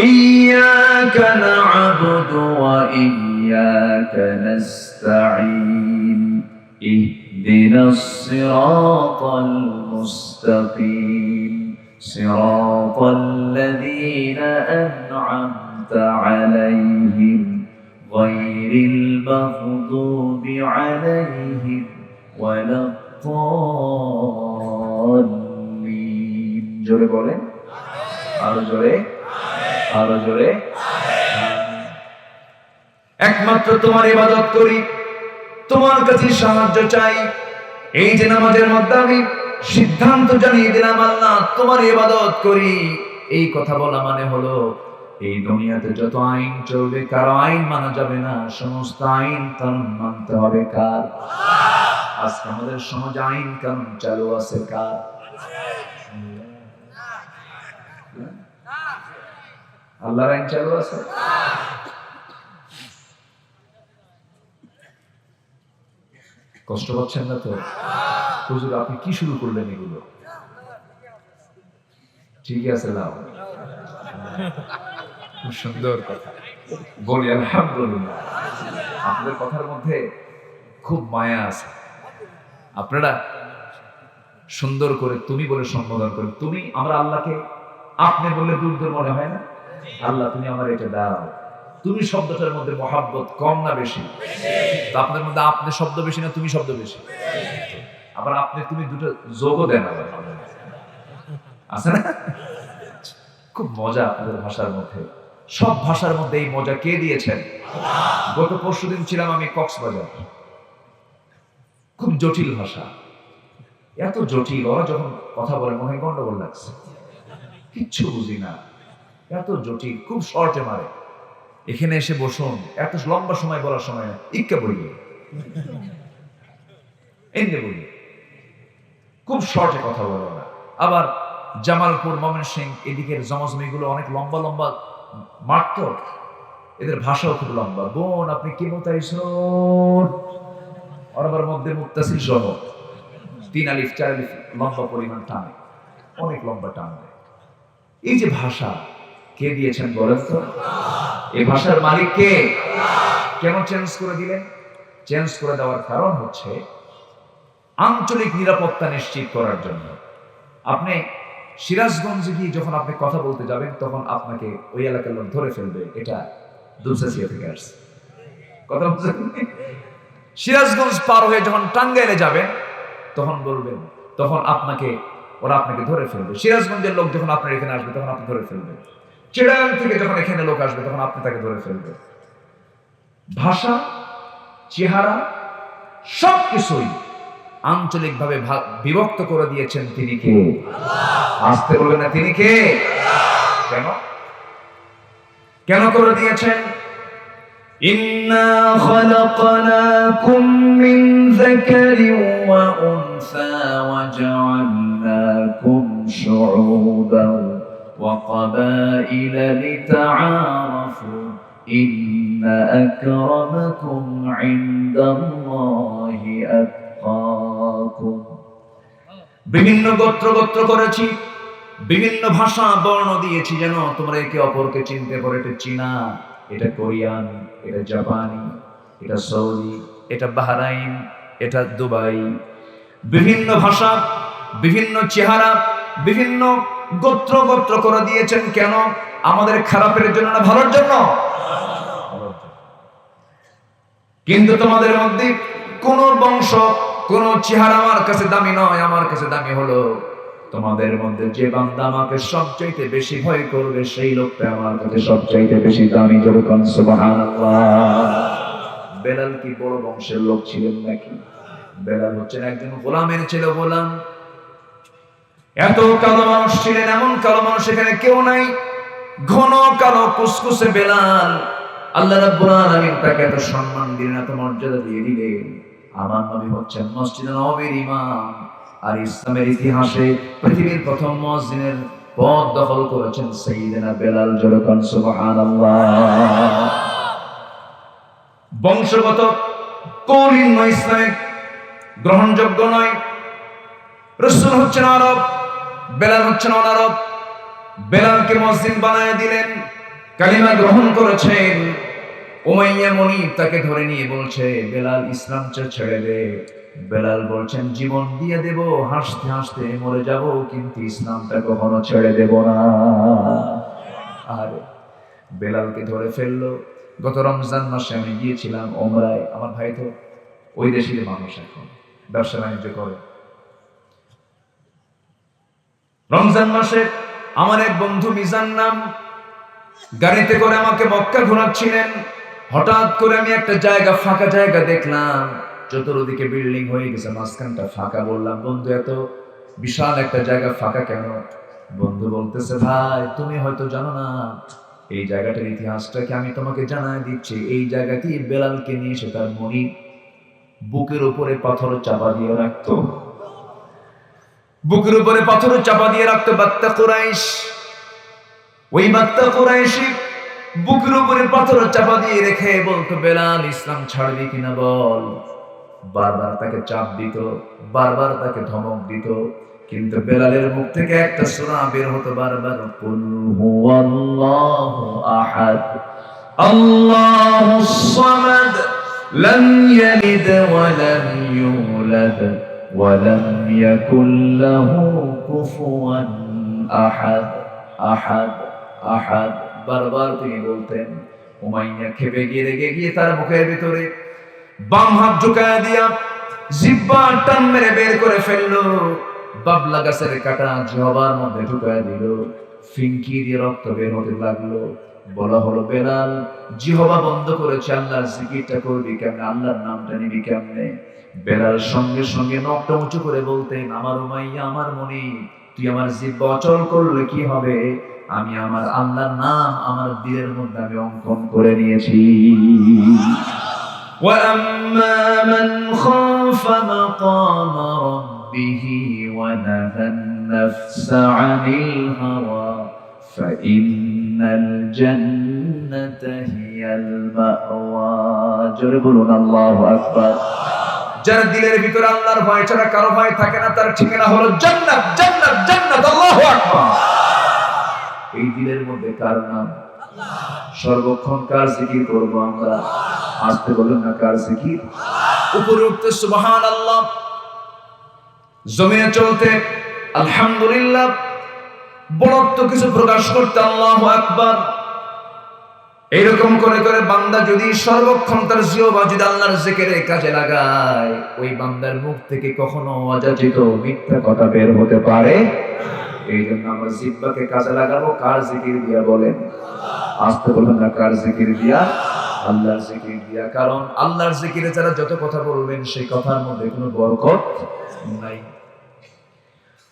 [SPEAKER 1] ইয়্যাকা না'বুদু ওয়া ইয়্যাকা নাস্তাঈন ইহদিনাস সিরাতাল মুস্তাকিম সিরাতাল্লাযীনা আন'আমতা আলাইহিম গায়রিল মাগদুবি আলাইহিম ওয়ালাদ-দাল্লিন। জোরে বলেন, আরো জোরে, আরো জোরে। একমাত্র তোমার ইবাদত করি, তোমার কাছে সাহায্য চাই। এই যে নামাজের মধ্যে আমি সিদ্ধান্ত জানিয়ে দিলাম, আল্লাহ তোমার ইবাদত করি, এই কথা বলা মানে হলো এই দুনিয়াতে যত আইন চলবে কারো আইন মানা যাবে না, সমস্ত আইন কানুন মানতে হবে কার? আজকে আমাদের সমাজে আইন কানুন চালু আছে কার? আল্লাহর আইন চালু আছে। কষ্ট পাচ্ছেন না তো? হুজুর আপনি কি শুরু করলেন এগুলো? ঠিক আছে, লাও, খুব সুন্দর কথা বলি, আলহামদুলিল্লাহ। আপনাদের কথার মধ্যে খুব মায়া আছে। আপনারা সুন্দর করে তুমি বলে সম্বোধন করেন। তুমি, আমরা আল্লাহকে আপনি বললে দূর দূর মনে হয় না? আল্লাহ তুমি আমার এটা দাও। তুমি শব্দটার মধ্যে মহাব্বত কম না বেশি? তো আপনার মধ্যে আপনি শব্দ বেশি না তুমি শব্দ বেশি? আবার আপনি তুমি দুটো যোগও দেন, আবার আছে না? খুব মজা আপনাদের ভাষার মধ্যে। সব ভাষার মধ্যে এই মজা কে দিয়েছেন? গত পরশুদিন ছিলাম আমি কক্সবাজার। খুব জটিল ভাষা, এত জটিল, ওরা যখন কথা বলে মনে হয় গন্ডগোল লাগছে, কিচ্ছু বুঝি না, এত জটিল, খুব শর্টে মারে। এখানে এসে বসুন, এত লম্বা সময় বলার সময় ইক্কা বলি, এমনি বলি, খুব শর্টে কথা বলে ওরা। আবার জামালপুর, ময়মনসিংহ এদিকের জমজমিগুলো অনেক লম্বা লম্বা মাঠ, তো এদের ভাষাও খুব লম্বা। বোন আপনি কি মতাইছুন, অরবার মধ্যে মুত্তাসিল সহ 3 আলিফ 4 আলিফ লম্বা পরিমাণ টানে, অনেক লম্বা টান দেয়। এই যে ভাষা কে দিয়েছেন বলেন তো? এই ভাষার মালিক কে? কেন চেঞ্জ করে দিলেন? চেঞ্জ করে দেওয়ার কারণ হচ্ছে আঞ্চলিক নিরাপত্তা নিশ্চিত করার জন্য। আপনি সিরাজগঞ্জে গিয়ে যখন আপনি কথা বলতে যাবেন, তখন আপনাকে ওই এলাকার লোক ধরে ফেলবে এটা দুলসাসিয়া থেকে আসছে। কথা বলছেন? সিরাজগঞ্জ পার হয়ে যখন টাঙ্গাইলে যাবেন, তখন বলবেন, তখন ওরা আপনাকে ধরে ফেলবে। সিরাজগঞ্জের লোক যখন আপনার এখানে আসবে, তখন আপনি ধরে ফেলবেন। চিড়াং থেকে যখন এখানে লোক আসবে, তখন আপনি তাকে ধরে ফেলবে। ভাষা, চেহারা, সবকিছুই আঞ্চলিকভাবে বিভক্ত করে দিয়েছেন তিনি কে? আসতে বলবেন না, তিনি কে? কেন কেন করে দিয়েছেন? ইন্না খালাকনাকুম মিন যাকারিন ওয়া উনসা ওয়া জাআলনাকুম শুউবান ওয়া ক্বাবাইলা লিতাআরাফু ইন্না আকরামাকুম ইনদাল্লাহি আতকাকুম।
[SPEAKER 2] বিভিন্ন গোত্র করেছি, বিভিন্ন ভাষা বর্ণ দিয়েছি, যেন তোমরা একে অপরকে চিনতে পারো। এটা চীনা, এটা কোরিয়ান, এটা জাপানি, এটা সৌদি, এটা বাহরাইন, এটা দুবাই। বিভিন্ন ভাষা, বিভিন্ন চেহারা, বিভিন্ন গোত্র করে দিয়েছেন। কেন? আমাদের খারাপের জন্য না ভালোর জন্য? কিন্তু তোমাদের মধ্যে কোন বংশ, কোন চেহারা আমার কাছে দামি নয়। আমার কাছে দামি হলো তোমাদের মধ্যে যে বান্দা আমাকে সবচাইতে বেশি ভয় করবে, সেই লোকটা আমার কাছে সবচাইতে বেশি দামি। যেরকম সুবহানাল্লাহ। বেলাল কি বড় বংশের লোক ছিলেন নাকি? বেলাল হচ্ছেন একজন গোলামের ছেলে, গোলাম। এত কালো মানুষ ছিলেন, এমন কালো মানুষ এখানে কেউ নাই, ঘন কালো কুসকুসে বেলাল। আল্লাহ রাব্বুল আলামিন তাকে এত সম্মান দিলেন, এত মর্যাদা দিয়ে দিলেন। আমার নবী হচ্ছেন মসজিদে নববীর ইমাম, আর ইসলামের ইতিহাসে পৃথিবীর প্রথম মুয়াজ্জিনের পদ দখল করেছেন সাইয়্যিদনা বেলাল। জোরে কোন সুবহানাল্লাহ। বংশগত কৌলিন নয়, ইসলামিক গ্রহণযোগ্য নয়। রাসূল হচ্ছেন আরব, বেলাল হচ্ছেন অনারব। বেলালকে মুয়াজ্জিন বানায় দিলেন, কালিমা গ্রহণ করেছেন। উমাইয়া মুনিব তাকে ধরে নিয়ে বলছে, বেলাল ইসলাম ছেড়ে দে। বেলাল বলছেন, জীবন দিয়ে দেব, হাসতে হাসতে মরে যাব, কিন্তু ইসলামটা কখনো ছেড়ে দেব না। আর বেলালকে ধরে ফেললো। গত রমজান মাসে আমি গিয়েছিলাম ওমরায়। আমার ভাই তো ওই দেশের মানুষ, এখন ব্যবসা বাণিজ্য করে। রমজান মাসে আমার এক বন্ধু মিজান নাম, গাড়িতে করে আমাকে মক্কা ঘোরাচ্ছিলেন। হঠাৎ করে আমি একটা জায়গা, ফাঁকা জায়গা দেখলাম, চতুর্দিকে বিল্ডিং হয়ে গেছে, মাঝখানটা ফাঁকা। বললাম, বন্ধু এত বিশাল একটা জায়গা ফাঁকা কেন? বন্ধু বলতেছে, ভাই তুমি হয়তো জানো না এই জায়গাটার ইতিহাসটাকে, আমি তোমাকে জানাই দিচ্ছি। এই জায়গাটি বেলালকে নিয়ে এসে তার মনিব বুকের উপরে পাথর চাপা দিয়ে রাখতো, বুকের উপরে পাথর চাপা দিয়ে রাখতো। বাত্তা কুরাইশ, ওই বাত্তা কুরাইশি বুকের উপরে পাথর চাপা দিয়ে রেখে বলতো, বেলাল ইসলাম ছাড়বি কিনা বল। বারবার তাকে চাপ দিত, বারবার তাকে ধমক দিত, কিন্তু বেলালের মুখ থেকে একটা সূরা বের হতো বারবার, কুল হুয়াল্লাহু আহাদ আল্লাহুস সামাদ লাম ইয়ালিদ ওয়া লাম ইউলাদ ওয়া লাম ইয়াকুল লাহু কুফুয়ান আহাদ। আহাদ আহাদ বারবার তিনি বলতেন। উমাইয়া খেপে গিয়ে রেগে গিয়ে তার মুখের ভিতরে বাম হাত ঝুঁকায় দিয়া জিহ্বা টান মেরে বের করে ফেললো। বাবলা গাছের কাটা জিহ্বার মধ্যে ঢুকায় দিল, ফিনকি দিয়ে রক্ত বের হতে লাগলো। বলা হলো, বেলাল জিহ্বা বন্ধ করেছে, আল্লাহর জিকিরটা করবি কেমনে, আল্লাহর নামটা নিবি কেমনে? বেলাল সঙ্গে সঙ্গে নখটা উঁচু করে বলতেন, আমার উমাইয়া, আমার মনি, তুই আমার জিহ্বা অচল করলে কি হবে? আমি আমার আল্লাহর নাম আমার দিলের মধ্যে আমি অঙ্কন করে নিয়েছি। وَأَمَّا مَنْ خَافَ مَقَامَ رَبِّهِ وَنَهَى النَّفْسَ عَنِ الْهَوَى فَإِنَّ الْجَنَّةَ هِيَ الْمَأْوَى। জোরে বলুন আল্লাহু আকবার। যার দিলের ভিতরে আল্লাহর ভয় ছাড়া কারো ভয় থাকে না, তার ঠিকানা হলো জান্নাত, জান্নাত, জান্নাত। আল্লাহু আকবার। এই দিলের মধ্যে কার নাম? সর্বক্ষণ কার জিকির করব আমরা? আসতে বলুন না, কার জিকির? উপরে উঠতে সুবহানাল্লাহ, জমিনে চলতে আলহামদুলিল্লাহ, বড়ত্ব কিছু প্রকাশ করতে আল্লাহু আকবার। এইরকম করে করে বান্দা যদি সর্বক্ষণ তার জিহ্বা যদি আল্লাহর জিকিরে কাজে লাগায়, ওই বান্দার মুখ থেকে কখনো অযাচিত মিথ্যা কথা বের হতে পারে। এই জন্য আমরা জিহ্বাকে কাজে লাগাবো কার জিকির দিয়া? বলেন, আসতে বলবেন না, কার জিকির দিয়া? আল্লাহর জিকির দিয়া। কারণ আল্লাহর জিকিরে যারা যত কথা বলবেন সেই কথার মধ্যে কোনো বরকত নাই।